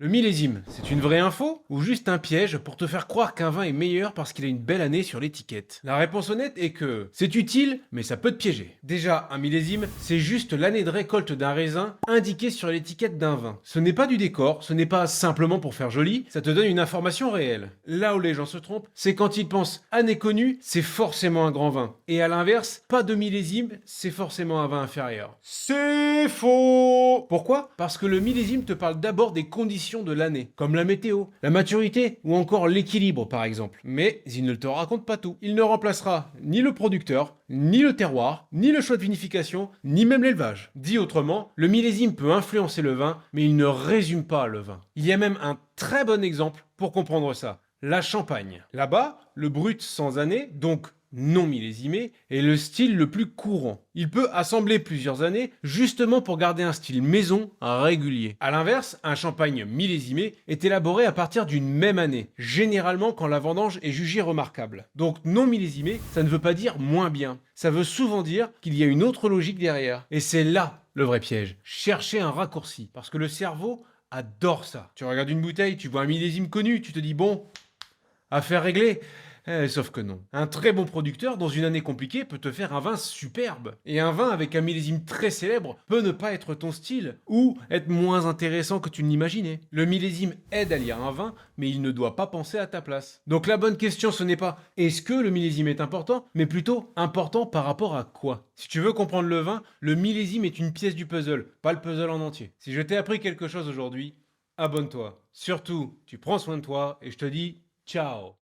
Le millésime, c'est une vraie info ou juste un piège pour te faire croire qu'un vin est meilleur parce qu'il a une belle année sur l'étiquette? La réponse honnête est que c'est utile, mais ça peut te piéger. Déjà, un millésime, c'est juste l'année de récolte d'un raisin indiquée sur l'étiquette d'un vin. Ce n'est pas du décor, ce n'est pas simplement pour faire joli, ça te donne une information réelle. Là où les gens se trompent, c'est quand ils pensent année connue, c'est forcément un grand vin. Et à l'inverse, pas de millésime, c'est forcément un vin inférieur. C'est faux! Pourquoi? Parce que le millésime te parle d'abord des conditions de l'année, comme la météo, la maturité ou encore l'équilibre par exemple. Mais il ne te raconte pas tout. Il ne remplacera ni le producteur, ni le terroir, ni le choix de vinification, ni même l'élevage. Dit autrement, le millésime peut influencer le vin, mais il ne résume pas le vin. Il y a même un très bon exemple pour comprendre ça. La Champagne. Là-bas, le brut sans année, donc non millésimé, est le style le plus courant. Il peut assembler plusieurs années justement pour garder un style maison régulier. A l'inverse, un champagne millésimé est élaboré à partir d'une même année, généralement quand la vendange est jugée remarquable. Donc non millésimé, ça ne veut pas dire moins bien. Ça veut souvent dire qu'il y a une autre logique derrière. Et c'est là le vrai piège. Chercher un raccourci. Parce que le cerveau adore ça. Tu regardes une bouteille, tu vois un millésime connu, tu te dis bon, affaire réglée. Sauf que non. Un très bon producteur, dans une année compliquée, peut te faire un vin superbe. Et un vin avec un millésime très célèbre peut ne pas être ton style, ou être moins intéressant que tu ne l'imaginais. Le millésime aide à lire un vin, mais il ne doit pas penser à ta place. Donc la bonne question, ce n'est pas est-ce que le millésime est important, mais plutôt important par rapport à quoi. Si tu veux comprendre le vin, le millésime est une pièce du puzzle, pas le puzzle en entier. Si je t'ai appris quelque chose aujourd'hui, abonne-toi. Surtout, tu prends soin de toi, et je te dis ciao.